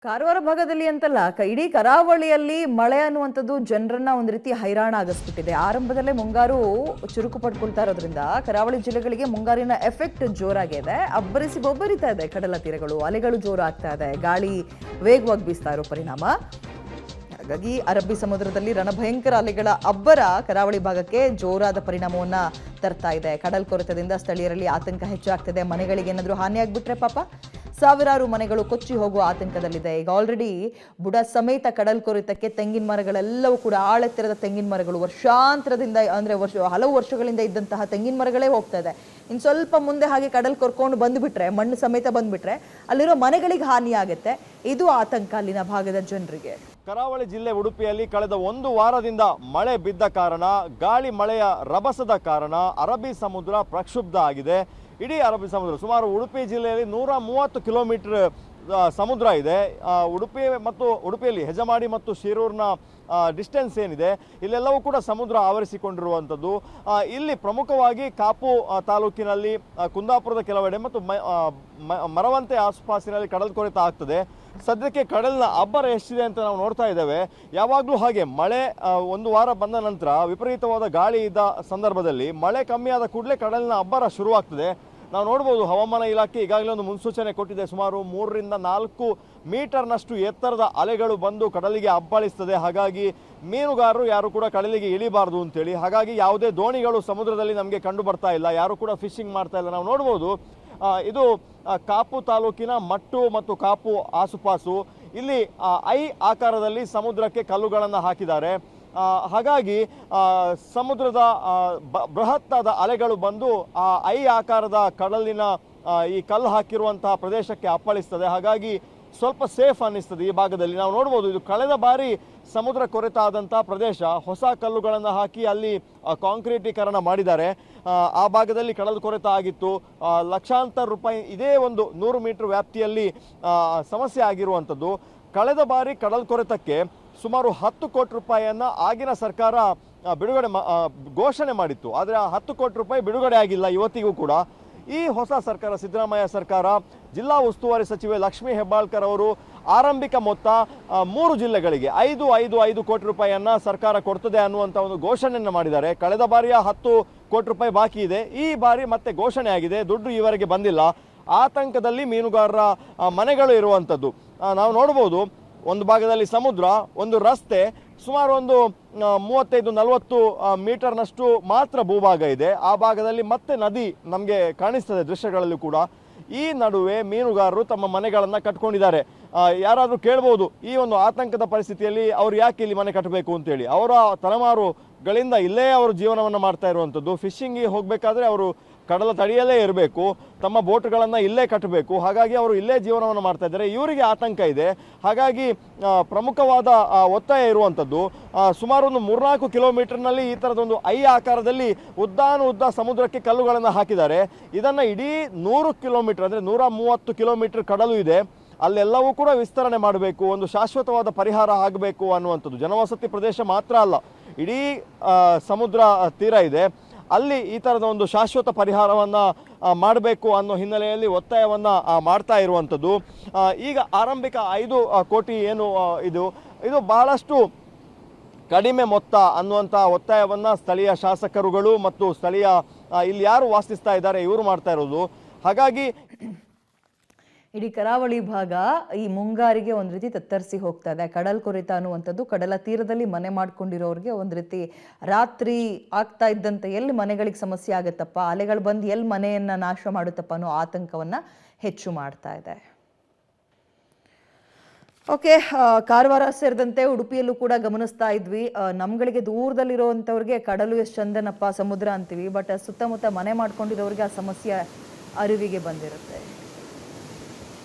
ಕಾರವಾರ ಭಾಗದಲ್ಲಿ ಅಂತಲ್ಲ ಇಡೀ ಕರಾವಳಿಯಲ್ಲಿ ಮಳೆ ಅನ್ನುವಂಥದ್ದು ಜನರನ್ನ ಒಂದು ರೀತಿ ಹೈರಾಣ ಆಗಿಸ್ಬಿಟ್ಟಿದೆ. ಆರಂಭದಲ್ಲೇ ಮುಂಗಾರು ಚುರುಕು ಪಡ್ಕೊಳ್ತಾ ಇರೋದ್ರಿಂದ ಕರಾವಳಿ ಜಿಲ್ಲೆಗಳಿಗೆ ಮುಂಗಾರಿನ ಎಫೆಕ್ಟ್ ಜೋರಾಗಿದೆ. ಅಬ್ಬರಿಸಿ ಬೊಬ್ಬರಿತಾ ಇದೆ ಕಡಲ ತೀರಗಳು, ಅಲೆಗಳು ಜೋರಾಗ್ತಾ ಇದೆ, ಗಾಳಿ ವೇಗವಾಗಿ ಬೀಸ್ತಾ ಇರೋ ಪರಿಣಾಮ. ಹಾಗಾಗಿ ಅರಬ್ಬಿ ಸಮುದ್ರದಲ್ಲಿ ರಣಭಯಂಕರ ಅಲೆಗಳ ಅಬ್ಬರ ಕರಾವಳಿ ಭಾಗಕ್ಕೆ ಜೋರಾದ ಪರಿಣಾಮವನ್ನ ತರ್ತಾ ಇದೆ. ಕಡಲ್ ಕೊರೆತದಿಂದ ಸ್ಥಳೀಯರಲ್ಲಿ ಆತಂಕ ಹೆಚ್ಚಾಗ್ತಿದೆ. ಮನೆಗಳಿಗೆ ಏನಾದರೂ ಹಾನಿಯಾಗ್ಬಿಟ್ರೆ ಪಾಪ ಸಾವಿರಾರು ಮನೆಗಳು ಕೊಚ್ಚಿ ಹೋಗುವ ಆತಂಕದಲ್ಲಿದೆ. ಈಗ ಆಲ್ರೆಡಿ ಬುಡ ಸಮೇತ ಕಡಲ್ ಕೊರೆತಕ್ಕೆ ತೆಂಗಿನ ಮರಗಳೆಲ್ಲವೂ ಕೂಡ ಆಳೆತ್ತರದ ತೆಂಗಿನ ಮರಗಳು ವರ್ಷಾಂತರದಿಂದ ಅಂದ್ರೆ ಹಲವು ವರ್ಷಗಳಿಂದ ಇದ್ದಂತಹ ತೆಂಗಿನ ಮರಗಳೇ ಹೋಗ್ತಾ ಇದೆ. ಇನ್ನು ಸ್ವಲ್ಪ ಮುಂದೆ ಹಾಗೆ ಕಡಲ್ ಕೊರ್ಕೊಂಡು ಬಂದ್ಬಿಟ್ರೆ, ಮಣ್ಣು ಸಮೇತ ಬಂದ್ಬಿಟ್ರೆ ಅಲ್ಲಿರೋ ಮನೆಗಳಿಗೆ ಹಾನಿ ಆಗುತ್ತೆ. ಇದು ಆತಂಕ ಅಲ್ಲಿನ ಭಾಗದ ಜನರಿಗೆ. ಕರಾವಳಿ ಜಿಲ್ಲೆ ಉಡುಪಿಯಲ್ಲಿ ಕಳೆದ ಒಂದು ವಾರದಿಂದ ಮಳೆ ಬಿದ್ದ ಕಾರಣ, ಗಾಳಿ ಮಳೆಯ ರಭಸದ ಕಾರಣ ಅರಬ್ಬಿ ಸಮುದ್ರ ಪ್ರಕ್ಷುಬ್ಧ ಆಗಿದೆ. ಇಡೀ ಅರಬ್ಬಿ ಸಮುದ್ರ ಸುಮಾರು ಉಡುಪಿ ಜಿಲ್ಲೆಯಲ್ಲಿ 130 ಕಿಲೋಮೀಟರ್ ಸಮುದ್ರ ಇದೆ. ಉಡುಪಿಯಲ್ಲಿ ಹೆಜಮಾಡಿ ಮತ್ತು ಶಿರೂರಿನ ಡಿಸ್ಟೆನ್ಸ್ ಏನಿದೆ ಇಲ್ಲೆಲ್ಲವೂ ಕೂಡ ಸಮುದ್ರ ಆವರಿಸಿಕೊಂಡಿರುವಂಥದ್ದು. ಇಲ್ಲಿ ಪ್ರಮುಖವಾಗಿ ಕಾಪು ತಾಲೂಕಿನಲ್ಲಿ, ಕುಂದಾಪುರದ ಕೆಲವೆಡೆ ಮತ್ತು ಮರವಂತೆ ಆಸುಪಾಸಿನಲ್ಲಿ ಕಡಲ್ ಕೊರೆತ ಆಗ್ತದೆ. ಸದ್ಯಕ್ಕೆ ಕಡಲಿನ ಅಬ್ಬರ ಎಷ್ಟಿದೆ ಅಂತ ನಾವು ನೋಡ್ತಾ ಇದ್ದೇವೆ. ಯಾವಾಗಲೂ ಹಾಗೆ ಮಳೆ ಒಂದು ವಾರ ಬಂದ ನಂತರ ವಿಪರೀತವಾದ ಗಾಳಿ ಇದ್ದ ಸಂದರ್ಭದಲ್ಲಿ ಮಳೆ ಕಮ್ಮಿಯಾದ ಕೂಡಲೇ ಕಡಲಿನ ಅಬ್ಬರ ಶುರುವಾಗ್ತದೆ. ನಾವು ನೋಡ್ಬೋದು, ಹವಾಮಾನ ಇಲಾಖೆ ಈಗಾಗಲೇ ಒಂದು ಮುನ್ಸೂಚನೆ ಕೊಟ್ಟಿದೆ. ಸುಮಾರು 3 ರಿಂದ 4 ಮೀಟರ್ನಷ್ಟು ಎತ್ತರದ ಅಲೆಗಳು ಬಂದು ಕಡಲಿಗೆ ಅಬ್ಬಳಿಸ್ತದೆ. ಹಾಗಾಗಿ ಮೀನುಗಾರರು ಯಾರು ಕೂಡ ಕಡಲಿಗೆ ಇಳಿಬಾರ್ದು ಅಂತೇಳಿ. ಹಾಗಾಗಿ ಯಾವುದೇ ದೋಣಿಗಳು ಸಮುದ್ರದಲ್ಲಿ ನಮಗೆ ಕಂಡು ಬರ್ತಾ ಇಲ್ಲ, ಯಾರು ಕೂಡ ಫಿಶಿಂಗ್ ಮಾಡ್ತಾ ಇಲ್ಲ. ನಾವು ನೋಡ್ಬೋದು, ಇದು ಕಾಪು ತಾಲೂಕಿನ ಮಟ್ಟು ಮತ್ತು ಕಾಪು ಆಸುಪಾಸು. ಇಲ್ಲಿ ಐ ಆಕಾರದಲ್ಲಿ ಸಮುದ್ರಕ್ಕೆ ಕಲ್ಲುಗಳನ್ನು ಹಾಕಿದ್ದಾರೆ. ಹಾಗಾಗಿ ಸಮುದ್ರದ ಬೃಹತ್ತಾದ ಅಲೆಗಳು ಬಂದು ಆ ಐ ಆಕಾರದ ಕಡಲಿನ ಈ ಕಲ್ಲು ಹಾಕಿರುವಂತಹ ಪ್ರದೇಶಕ್ಕೆ ಅಪ್ಪಳಿಸ್ತದೆ. ಹಾಗಾಗಿ ಸ್ವಲ್ಪ ಸೇಫ್ ಅನ್ನಿಸ್ತದೆ ಈ ಭಾಗದಲ್ಲಿ. ನಾವು ನೋಡ್ಬೋದು, ಇದು ಕಳೆದ ಬಾರಿ ಸಮುದ್ರ ಕೊರೆತ ಆದಂಥ ಪ್ರದೇಶ. ಹೊಸ ಕಲ್ಲುಗಳನ್ನು ಹಾಕಿ ಅಲ್ಲಿ ಕಾಂಕ್ರೀಟೀಕರಣ ಮಾಡಿದ್ದಾರೆ. ಆ ಭಾಗದಲ್ಲಿ ಕಡಲು ಕೊರೆತ ಆಗಿತ್ತು. ಲಕ್ಷಾಂತರ ರೂಪಾಯಿ ಇದೇ ಒಂದು 100 ಮೀಟರ್ ವ್ಯಾಪ್ತಿಯಲ್ಲಿ ಸಮಸ್ಯೆ ಆಗಿರುವಂಥದ್ದು. ಕಳೆದ ಬಾರಿ ಕಡಲ್ ಕೊರೆತಕ್ಕೆ ಸುಮಾರು 10 ಕೋಟಿ ರೂಪಾಯಿಯನ್ನು ಆಗಿನ ಸರ್ಕಾರ ಘೋಷಣೆ ಮಾಡಿತ್ತು. ಆದರೆ ಆ 10 ಕೋಟಿ ರೂಪಾಯಿ ಬಿಡುಗಡೆ ಆಗಿಲ್ಲ ಇವತ್ತಿಗೂ ಕೂಡ. ಈ ಹೊಸ ಸರ್ಕಾರ, ಸಿದ್ದರಾಮಯ್ಯ ಸರ್ಕಾರ, ಜಿಲ್ಲಾ ಉಸ್ತುವಾರಿ ಸಚಿವೆ ಲಕ್ಷ್ಮೀ ಹೆಬ್ಬಾಳ್ಕರ್ ಅವರು ಆರಂಭಿಕ ಮೊತ್ತ 3 ಜಿಲ್ಲೆಗಳಿಗೆ 5 ಕೋಟಿ ರೂಪಾಯಿಯನ್ನು ಸರ್ಕಾರ ಕೊಡ್ತದೆ ಅನ್ನುವಂಥ ಒಂದು ಘೋಷಣೆಯನ್ನು ಮಾಡಿದ್ದಾರೆ. ಕಳೆದ ಬಾರಿಯ 10 ಕೋಟಿ ರೂಪಾಯಿ ಬಾಕಿ ಇದೆ. ಈ ಬಾರಿ ಮತ್ತೆ ಘೋಷಣೆ ಆಗಿದೆ, ದುಡ್ಡು ಈವರೆಗೆ ಬಂದಿಲ್ಲ. ಆತಂಕದಲ್ಲಿ ಮೀನುಗಾರರ ಮನೆಗಳು ಇರುವಂಥದ್ದು. ನಾವು ನೋಡ್ಬೋದು, ಒಂದು ಭಾಗದಲ್ಲಿ ಸಮುದ್ರ, ಒಂದು ರಸ್ತೆ, ಸುಮಾರು ಒಂದು 35-40 ಮೀಟರ್ನಷ್ಟು ಮಾತ್ರ ಭೂಭಾಗ ಇದೆ. ಆ ಭಾಗದಲ್ಲಿ ಮತ್ತೆ ನದಿ ನಮಗೆ ಕಾಣಿಸ್ತದೆ ದೃಶ್ಯಗಳಲ್ಲಿ ಕೂಡ. ಈ ನಡುವೆ ಮೀನುಗಾರರು ತಮ್ಮ ಮನೆಗಳನ್ನು ಕಟ್ಕೊಂಡಿದ್ದಾರೆ. ಯಾರಾದರೂ ಕೇಳ್ಬೋದು, ಈ ಒಂದು ಆತಂಕದ ಪರಿಸ್ಥಿತಿಯಲ್ಲಿ ಅವರು ಯಾಕೆ ಇಲ್ಲಿ ಮನೆ ಕಟ್ಟಬೇಕು ಅಂತೇಳಿ. ಅವರ ತಲೆಮಾರುಗಳಿಂದ ಇಲ್ಲೇ ಅವರು ಜೀವನವನ್ನು ಮಾಡ್ತಾ ಇರುವಂಥದ್ದು. ಫಿಶಿಂಗಿಗೆ ಹೋಗಬೇಕಾದ್ರೆ ಅವರು ಕಡಲ ತಡಿಯಲ್ಲೇ ಇರಬೇಕು, ತಮ್ಮ ಬೋಟ್ಗಳನ್ನು ಇಲ್ಲೇ ಕಟ್ಟಬೇಕು. ಹಾಗಾಗಿ ಅವರು ಇಲ್ಲೇ ಜೀವನವನ್ನು ಮಾಡ್ತಾ ಇದ್ದಾರೆ. ಇವರಿಗೆ ಆತಂಕ ಇದೆ. ಹಾಗಾಗಿ ಪ್ರಮುಖವಾದ ಒತ್ತಾಯ ಇರುವಂಥದ್ದು, ಸುಮಾರು ಒಂದು 3-4 ಕಿಲೋಮೀಟರ್ನಲ್ಲಿ ಈ ಥರದೊಂದು ಐ ಆಕಾರದಲ್ಲಿ ಉದ್ದ ಸಮುದ್ರಕ್ಕೆ ಕಲ್ಲುಗಳನ್ನು ಹಾಕಿದ್ದಾರೆ. ಇದನ್ನು ಇಡೀ 100 ಕಿಲೋಮೀಟರ್ ಅಂದರೆ 130 ಕಿಲೋಮೀಟರ್ ಕಡಲು ಇದೆ, ಅಲ್ಲೆಲ್ಲವೂ ಕೂಡ ವಿಸ್ತರಣೆ ಮಾಡಬೇಕು, ಒಂದು ಶಾಶ್ವತವಾದ ಪರಿಹಾರ ಆಗಬೇಕು ಅನ್ನುವಂಥದ್ದು. ಜನವಸತಿ ಪ್ರದೇಶ ಮಾತ್ರ ಅಲ್ಲ, ಇಡೀ ಸಮುದ್ರ ತೀರ ಇದೆ, ಅಲ್ಲಿ ಈ ಥರದ ಒಂದು ಶಾಶ್ವತ ಪರಿಹಾರವನ್ನು ಮಾಡಬೇಕು ಅನ್ನೋ ಹಿನ್ನೆಲೆಯಲ್ಲಿ ಒತ್ತಾಯವನ್ನು ಮಾಡ್ತಾ ಇರುವಂಥದ್ದು. ಈಗ ಆರಂಭಿಕ 5 ಕೋಟಿ ಏನು ಇದು ಬಹಳಷ್ಟು ಕಡಿಮೆ ಮೊತ್ತ ಅನ್ನುವಂಥ ಒತ್ತಾಯವನ್ನು ಸ್ಥಳೀಯ ಶಾಸಕರುಗಳು ಮತ್ತು ಸ್ಥಳೀಯ ಇಲ್ಲಿ ಯಾರು ವಾಸಿಸ್ತಾ ಇದ್ದಾರೆ ಇವರು ಮಾಡ್ತಾ ಇರೋದು. ಹಾಗಾಗಿ ಇಡೀ ಕರಾವಳಿ ಭಾಗ ಈ ಮುಂಗಾರಿಗೆ ಒಂದು ರೀತಿ ತತ್ತರಿಸಿ ಹೋಗ್ತಾ ಇದೆ. ಕಡಲ್ ಕೊರೆತ ಅನ್ನುವಂಥದ್ದು ಕಡಲ ತೀರದಲ್ಲಿ ಮನೆ ಮಾಡ್ಕೊಂಡಿರೋರಿಗೆ ಒಂದು ರೀತಿ ರಾತ್ರಿ ಆಗ್ತಾ ಇದ್ದಂತೆ ಎಲ್ಲಿ ಮನೆಗಳಿಗೆ ಸಮಸ್ಯೆ ಆಗುತ್ತಪ್ಪ, ಅಲೆಗಳು ಬಂದು ಎಲ್ಲಿ ಮನೆಯನ್ನ ನಾಶ ಮಾಡುತ್ತಪ್ಪ ಅನ್ನೋ ಆತಂಕವನ್ನ ಹೆಚ್ಚು ಮಾಡ್ತಾ ಇದೆ. ಓಕೆ, ಕಾರವಾರ ಸೇರಿದಂತೆ ಉಡುಪಿಯಲ್ಲೂ ಕೂಡ ಗಮನಿಸ್ತಾ ಇದ್ವಿ. ನಮ್ಗಳಿಗೆ ದೂರದಲ್ಲಿರುವಂಥವ್ರಿಗೆ ಕಡಲು ಎಷ್ಟು ಚಂದನಪ್ಪ ಸಮುದ್ರ ಅಂತೀವಿ, ಬಟ್ ಸುತ್ತಮುತ್ತ ಮನೆ ಮಾಡ್ಕೊಂಡಿರೋರಿಗೆ ಆ ಸಮಸ್ಯೆ ಅರಿವಿಗೆ ಬಂದಿರುತ್ತೆ.